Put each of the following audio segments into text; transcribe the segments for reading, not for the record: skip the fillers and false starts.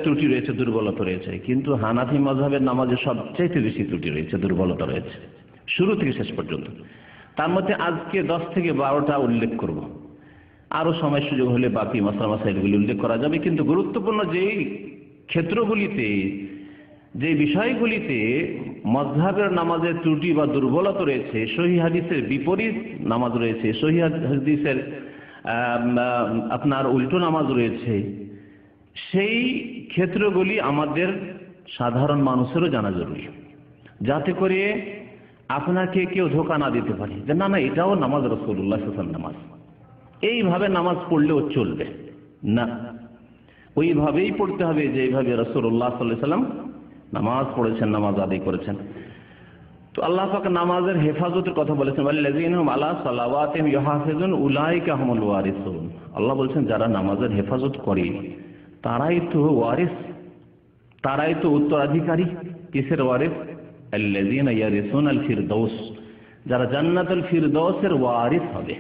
ত্রুটি রয়েছে, দুর্বলতা রয়েছে, কিন্তু হানাফি মাযহাবের নামাজে সবচেয়ে বেশি ত্রুটি রয়েছে, দুর্বলতা রয়েছে শুরু থেকে শেষ পর্যন্ত। তার মধ্যে আজকে 10 থেকে 12টা উল্লেখ করব, আরো সময় সুযোগ হলে বাকি মাসলা মাসাইলগুলি উল্লেখ করা যাবে। কিন্তু গুরুত্বপূর্ণ যেই ক্ষেত্রগুলিতে, যে বিষয়গুলিতে মাযহাবের নামাজের ত্রুটি বা দুর্বলতা রয়েছে, সহিহ হাদিসের বিপরীত নামাজ রয়েছে, সহিহ হাদিসের আপনার উল্টো নামাজ রয়েছে, সেই ক্ষেত্রগুলি আমাদের সাধারণ মানুষেরও জানা জরুরি, যাতে করে আপনাকে কেউ ধোঁকা না দিতে পারে যে না না এটাও নামাজ, রাসূলুল্লাহ সাল্লাল্লাহু আলাইহি ওয়াসাল্লাম নামাজ, এইভাবে নামাজ পড়লেও চলবে না। ওইভাবেই পড়তে হবে যেভাবে রাসূলুল্লাহ সাল্লাল্লাহু আলাইহি ওয়াসাল্লাম নামাজ পড়েছেন, নামাজ আদায় করেছেন। তো আল্লাহ পাক নামাজের হেফাজতের কথা বলেছেন, ওয়াল্লাযীনা হুম আলা সালাওয়াতিহিম ইউহাফিজুন উলাইকা হুমুল ওয়ারিসুন। আল্লাহ বলেছেন যারা নামাজের হেফাজত করে তারাই তো ওয়ারিস, তারাই তো উত্তরাধিকারী। কিসের ওয়ারিস? আল্লাযীনা ইয়ারিসুনাল ফিরদাউস, যারা জান্নাতুল ফিরদাউসের ওয়ারিস হবে।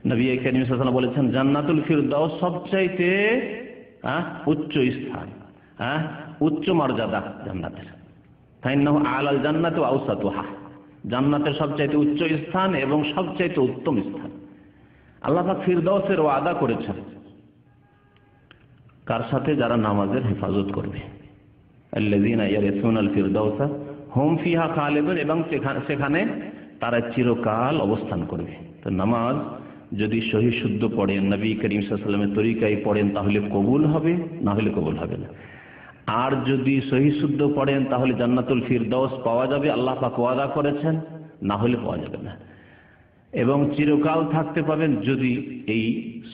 নবী করিম সাল্লাল্লাহু আলাইহি ওয়াসাল্লাম বলেছেন জান্নাতুল ফিরদাউস সবচাইতে উচ্চ স্থান, উচ্চ মর্যাদা জান্নাতের। ফাইন্নাহু আলাল জান্নাতি ওয়া আওসাতুহা, জান্নাতের সবচাইতে উচ্চ স্থান এবং সবচাইতে উত্তম স্থান। আল্লাহ পাক ফিরদাউসের ওয়াদা করেছেন কার সাথে? যারা নামাজের হেফাজত করবে। আল্লাযীনা ইয়ারিসুনাল ফিরদাউসা হুম ফিহা খালিদুন, এবং সেখানে তারা চিরকাল অবস্থান করবে। তো নামাজ যদি সহি শুদ্ধ পড়েন, নবী করিম সাল্লাল্লাহু আলাইহি ওয়াসাল্লামের তরিকায় পড়েন, তাহলে কবুল হবে, না হলে কবুল হবে না। আর যদি সহি শুদ্ধ পড়েন তাহলে জান্নাতুল ফিরদাউস পাওয়া যাবে, আল্লাহ পাক ওয়াদা করেছেন, না হলে পাওয়া যাবে না। এবং চিরকাল থাকতে পাবেন যদি এই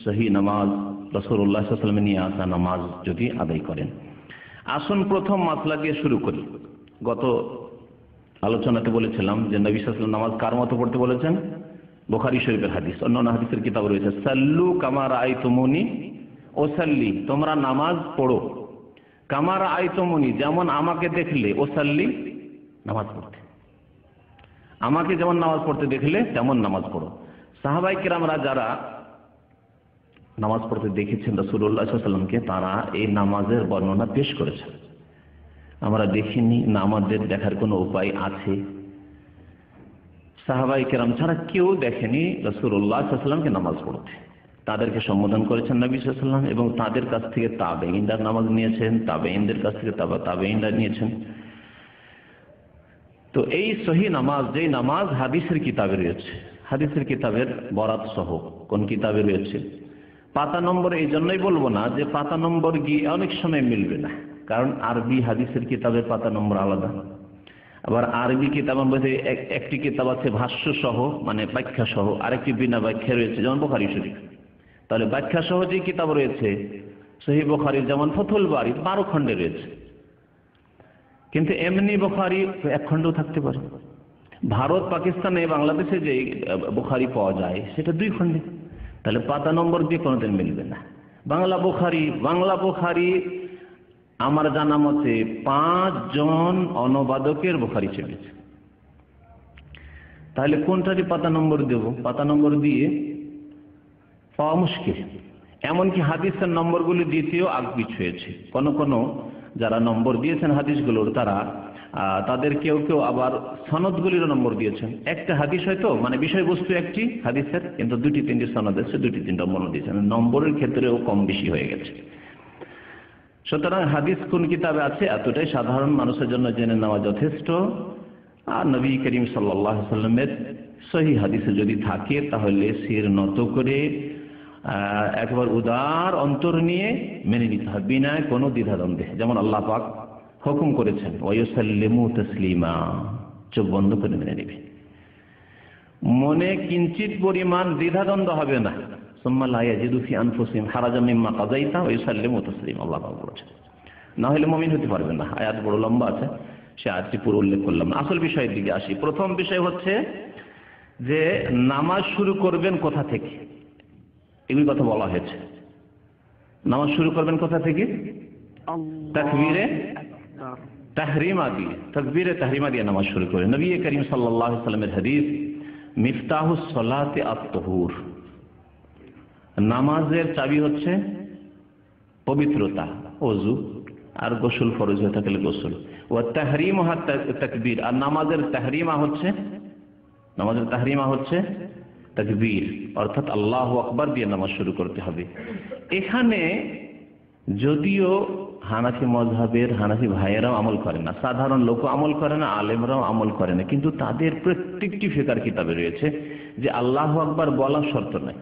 সহি নামাজ, রাসূলুল্লাহ সাল্লাল্লাহু আলাইহি ওয়াসাল্লাম নিয়ে আসা নামাজ যদি আদায় করেন। আসুন প্রথম মাসলা দিয়ে শুরু করি। গত আলোচনাতে বলেছিলাম যে নবী সাল্লাল্লাহু আলাইহি ওয়াসাল্লাম নামাজ কার মতো পড়তে বলেছেন? বুখারী শরীফের হাদিস, অন্যান্য হাদিসের কিতাব রয়েছে, সাল্লু কামা রাআইতুমুনি ওসাল্লি, তোমরা নামাজ পড়ো, কামা রাআইতুমুনি, যেমন আমাকে দেখলে, ওসাল্লি, নামাজ পড়তে, আমাকে যেমন নামাজ পড়তে দেখলে তেমন নামাজ পড়ো। সাহাবায়ে কেরামরা যারা নামাজ পড়তে দেখেছেন রাসূলুল্লাহ সাল্লাল্লাহু আলাইহি ওয়াসাল্লামকে, তারা এই নামাজের বর্ণনা পেশ করেছেন। আমরা দেখিনি না, আমাদের দেখার কোনো উপায় আছে? সাহাবায়ে কেরাম ছাড়া কেউ দেখেনি রাসূলুল্লাহ সাল্লাল্লাহু আলাইহি ওয়াসাল্লামকে নামাজ পড়তে। তাদেরকে সম্বোধন করেছেন নবী সাল্লাল্লাহু আলাইহি ওয়াসাল্লাম, এবং তাদের কাছ থেকে তাবেঈনরা নামাজ নিয়েছেন, তাবেঈনদের কাছ থেকে তাবেঈনরা নিয়েছেন। তো এই সহি নামাজ, যেই নামাজ হাদিসের কিতাবে রয়েছে, হাদিসের কিতাবের বরাত সহ কোন কিতাবে রয়েছে, পাতা নম্বর এই জন্যই বলবো না যে পাতা নম্বর গিয়ে অনেক সময় মিলবে না, কারণ আরবি হাদিসের কিতাবের পাতা নম্বর আলাদা। আবার আরবি কিতাবের মধ্যে একটি কিতাব আছে ভাষ্য সহ, মানে ব্যাখ্যা সহ, আরেকটি বিনা ব্যাখ্যা রয়েছে, যেমন বুখারী শরীফ। তাহলে ব্যাখ্যা সহ যে কিতাব রয়েছে সহিহ বুখারীর, যেমন ফাথুল বারী 12 খণ্ডে রয়েছে, কিন্তু এমনি বুখারী 1 খণ্ডও থাকতে পারে। ভারত, পাকিস্তানে, বাংলাদেশে যে বুখারী পাওয়া যায় সেটা 2 খণ্ডে। তাহলে পাতা নম্বর দিয়ে কোনোদিন মিলবে না। বাংলা বুখারী আমার জানা মতে 5 জন অনুবাদকের বুখারী চলেছে। তাহলে কোনটারই পাতা নম্বর দেব? পাতা নম্বর দিয়ে পাওয়া মুশকিল। এমনকি হাদিসের নম্বরগুলি দিতেও আগপিছ হয়েছে। কোন যারা নম্বর দিয়েছেন হাদিসগুলোর, তাদের কেউ আবার সনদগুলির নম্বর দিয়েছেন। একটা হাদিস হয়তো, মানে বিষয়বস্তু একটি হাদিসের, কিন্তু 2-3টি সনদ আছে, 2-3টা নম্বর দিয়েছেন। নম্বরের ক্ষেত্রেও কম বেশি হয়ে গেছে। সুতরাং হাদিস কোন কিতাবে আছে এতটাই সাধারণ মানুষের জন্য জেনে নেওয়া যথেষ্ট। আর নবী করিম সাল্লাল্লাহু আলাইহি ওয়াসাল্লামের সহিহ হাদিসে যদি থাকে তাহলে শির নত করে একবার উদার অন্তর নিয়ে মেনে নিতে হবে, বিনা কোনো দ্বিধাদ্বন্দ্বে। যেমন আল্লাহ পাক হুকুম করেছেন ওয়ায়ুসাল্লিমু তাসলিমা, চোখ বন্ধ করে মেনে নেবে, মনে কিঞ্চিত পরিমাণ দ্বিধাদ্বন্দ্ব হবে না। সুম্মা লা ইয়াজিদু ফি আনফুসিহিম হারাজাম মিম্মা কাযাইতা ওয়া ইউসাল্লিমু তাসলিমা, আল্লাহ পাক বলেছেন। না হলে মুমিন হতে পারবেন না। আয়াত বড় লম্বা আছে, সে আয়াতটি পুরো উল্লেখ করলাম না। আসল বিষয়ের দিকে আসি। প্রথম বিষয় হচ্ছে যে নামাজ শুরু করবেন কোথা থেকে, এগুলি কথা বলা হয়েছে। নামাজ শুরু করবেন কোথা থেকে? তাকবীরে তাহরিমা দিয়ে, তাকবীরে তাহরিমা দিয়ে নামাজ শুরু করেন। নবী করিম সাল্লাল্লাহু আলাইহি ওয়াসাল্লামের হাদিস, মিফতাহুস সালাতি আত-তাহুর, নামাজের চাবি হচ্ছে পবিত্রতা, ওযু, আর গোসল ফরজ হয়ে থাকলে গোসল। ওয়া তাহরিমুহা তাকবীর, আর নামাজের তাহরিমা হচ্ছে তাকবীর, অর্থাৎ আল্লাহু আকবার দিয়ে নামাজ শুরু করতে হবে। এখানে যদিও হানাফি মযহাবের হানাফি ভাইয়েরাও আমল করে না, সাধারণ লোকও আমল করে না, আলেমরাও আমল করে না, কিন্তু তাদের প্রত্যেকটি ফিকহ কিতাবে রয়েছে যে আল্লাহু আকবার বলা শর্ত নাই।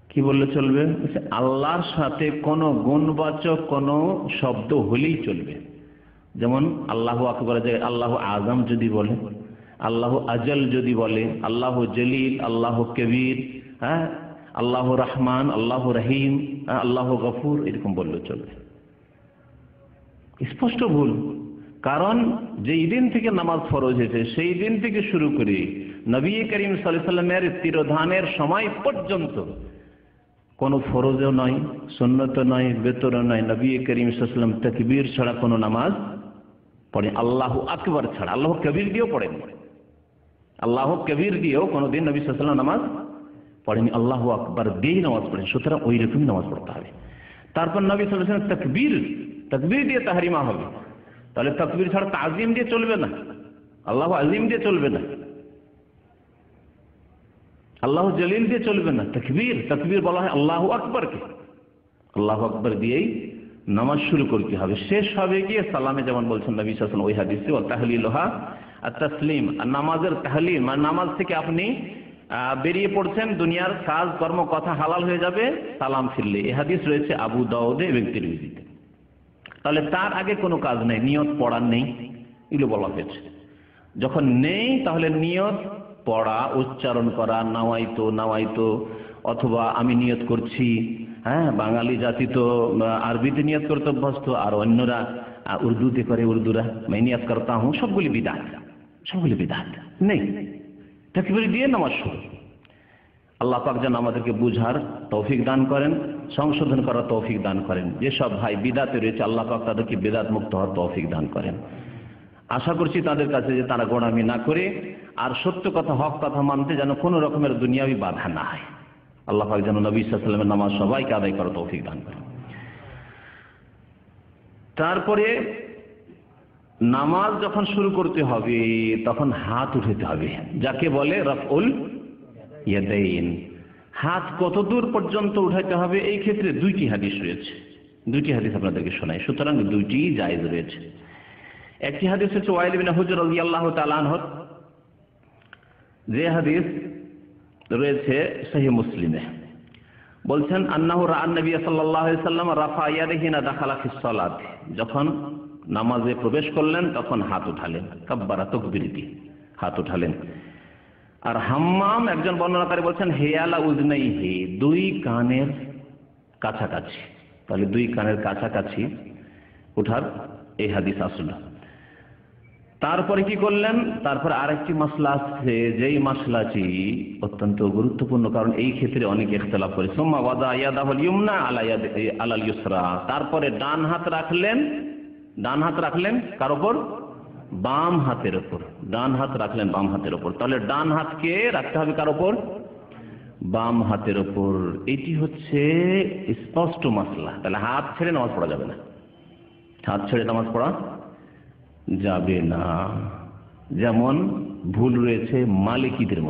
কি বললে চলবে? আল্লাহর সাথে কোন গুণবাচক কোন শব্দ হলেই চলবে। যেমন আল্লাহু আকবার জায়গায় আল্লাহু আযম যদি বলে, আল্লাহু আজল যদি বলে, আল্লাহু জলিল, আল্লাহু কবির, হ্যাঁ, আল্লাহু রহমান, আল্লাহু রহিম, আল্লাহু গফুর, এরকম বললে চলবে। স্পষ্ট ভুল। কারণ যেই দিন থেকে নামাজ ফরজ হয়েছে সেই দিন থেকে শুরু করে নবী করিম সাল্লাল্লাহু আলাইহি ওয়াসাল্লামের তিরোধানের সময় পর্যন্ত কোন ফরজও নয়, সুন্নতও নয়, বেতরও নয়, নবী করিম সাল্লাল্লাহু আলাইহি ওয়াসাল্লাম তাকবীর ছাড়া কোনো নামাজ পড়ে, আল্লাহু আকবার ছাড়া। আল্লাহু কবির দিয়েও পড়েন, আল্লাহু কবির দিয়েও কোনোদিন নবী সাল্লাল্লাহু আলাইহি ওয়াসাল্লাম নামাজ পড়েনি, আল্লাহু আকবার দিয়েই নামাজ পড়েন। সুতরাং ওই রকমই নামাজ পড়তে হবে। তারপর নবী সাল্লাল্লাহু আলাইহি ওয়াসাল্লাম তাকবীর দিয়ে তাহরিমা হবে। তাহলে তাকবীর ছাড়া তাজিম দিয়ে চলবে না, আল্লাহু আজিম দিয়ে চলবে না, আল্লাহু জলিল দিয়ে চলবে না। তাকবীর বলা হয় আল্লাহু আকবারকে, আল্লাহু আকবার দিয়েই নামাজ শুরু করতে হবে। শেষ হবে গিয়ে সালামে, যেমন বলছেন নবী সাল্লাল্লাহু আলাইহি ওয়াসাল্লাম ওই হাদিসে, ওয়া তাহলিলুহা আত-তাসলিম, আর নামাজের তাহলিল মানে নামাজ থেকে আপনি বেরিয়ে পড়ছেন, দুনিয়ার কাজ কর্ম কথা হালাল হয়ে যাবে সালাম ফিরলে। এই হাদিস রয়েছে আবু দাউদে এবং তিরমিজিতে। তাহলে তার আগে কোনো কাজ নেই, নিয়ত পড়ার নেই, এগুলো বলা হয়েছে। যখন নেই তাহলে নিয়ত পড়া, উচ্চারণ করা, নাওয়াইতো, অথবা আমি নিয়ত করছি। হ্যাঁ, বাঙালি জাতি তো আরবিতে নিয়ত করতে অভ্যস্ত, আর অন্যরা উর্দুতে করে, উর্দুরা मैं নিয়ত করতা হুঁ, সবগুলি বিদআত নেই। তাকবীর দিয়ে নামাজ শুরু। আল্লাহ পাক যেন আমাদেরকে বুঝার তৌফিক দান করেন, সংশোধন করার তৌফিক দান করেন। যেসব ভাই বিদআতে রয়েছে আল্লাহ পাক তাদেরকে বিদআত মুক্ত হওয়ার তৌফিক দান করেন। আশা করছি তাদের কাছে যে তারা গোঁড়ামি না করে আর সত্য কথা, হক কথা মানতে যেন কোনো রকমের দুনিয়াবি বাধা না হয়। আল্লাহ পাক যেন নবী সাল্লাল্লাহু আলাইহি ওয়াসাল্লামের নামাজ সবাইকে আদায় করার তৌফিক দান করেন। তারপরে নামাজ যখন শুরু করতে হবে তখন হাত উঠাতে হবে, যাকে বলে রাফউল ইয়াদাইন। হাত কত দূর পর্যন্ত উঠাতে হবে এই ক্ষেত্রে দুইটি হাদিস রয়েছে, দুইটি হাদিস আপনাদেরকে শোনাই। সুতরাং দুইটি জায়েজ রয়েছে। একটি হাদিস হচ্ছে ওয়াইল ইবনে হুজর রাদিয়াল্লাহু তাআলা আনহু, যে হাদিস রয়েছে সহিহ মুসলিমে, বলছেন আন্নাহু রাআন নবী সাল্লাল্লাহু আলাইহি ওয়াসাল্লাম রাফা ইয়াদাইহি হিনা দাখালা ফিস সালাত, যখন নামাজে প্রবেশ করলেন তখন হাত উঠালেন, কাব্বারা তাকবীর দিয়ে হাত উঠালেন। আর হাম্মাম একজন বর্ণনাকারী বলছেন হিয়ালা উযনাইহি, দুই কানের কাছাকাছি। তাহলে দুই কানের কাছাকাছি ওঠার এই হাদিস আসল। তারপরে কি করলেন? তারপরে আরেকটি মাসলা আছে, যেই মাসলাটি অত্যন্ত গুরুত্বপূর্ণ, কারণ এই ক্ষেত্রে অনেক ইখতিলাফ করে। সুম্মা ওয়াদা ইয়াদাহুল ইয়ুমনা আলাল ইউসরা, তারপরে ডান হাত রাখলেন কার উপর? বাম হাতের উপর। ডান হাত রাখলেন বাম হাতের উপর। তাহলে ডান হাতকে রাখতে হবে কার উপর? বাম হাতের উপর। এটি হচ্ছে স্পষ্ট মাসলা। তাহলে হাত ছেড়ে নামাজ পড়া যাবে না, হাত ছেড়ে নামাজ পড়া যাবে না। যেমন ভুল রয়েছে মালিকিদের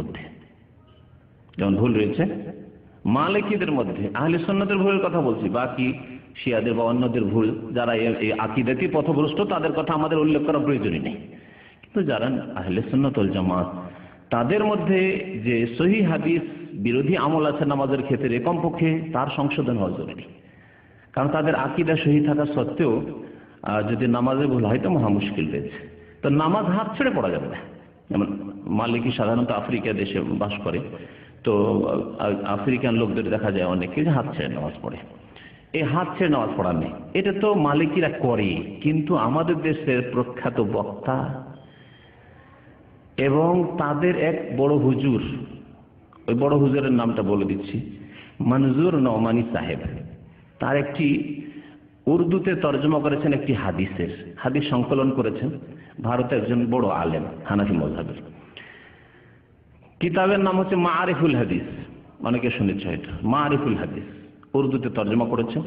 মধ্যে, আহলে সুন্নাতের ভুলের কথা বলছি, বাকি শিয়াদের বা অন্যদের ভুল, যারা এই আকীদাতি পথভ্রষ্ট, তাদের কথা আমাদের উল্লেখ করা প্রয়োজনই নেই। কিন্তু যারা আহলে সুন্নাত ওয়াল জামাত, তাদের মধ্যে যে সহিহ হাদিস বিরোধী আমল আছে নামাজের ক্ষেত্রে, কমপক্ষে তার সংশোধন হওয়া জরুরি। কারণ তাদের আকীদা সহিহ থাকা সত্ত্বেও যদি নামাজে ভুল হয় তো মহা মুশকিল রয়েছে। তো নামাজ হাত ছেড়ে পড়া যাবে না। যেমন মালিকি সাধারণত আফ্রিকা দেশে বাস করে, তো আফ্রিকান লোকদের দেখা যায় অনেকে যে হাত ছেড়ে নামাজ পড়ে। এই হাত ছেড়ে নামাজ পড়া নেই, এটা তো মালিকিরা করে। কিন্তু আমাদের দেশের প্রখ্যাত বক্তা এবং তাদের এক বড় হুজুর, ওই বড় হুজুরের নামটা বলে দিচ্ছি, মনজুর নওমানি সাহেব, তার একটি উর্দুতে তর্জমা করেছেন একটি হাদিস সংকলন করেছেন। ভারতের একজন বড় আলেম হানাফি মাযহাবের। কিতাবের নাম হচ্ছে মাআরিফুল হাদিস, অনেকে শুনেছে এটা, মাআরিফুল হাদিস। উর্দুতে তর্জমা করেছেন।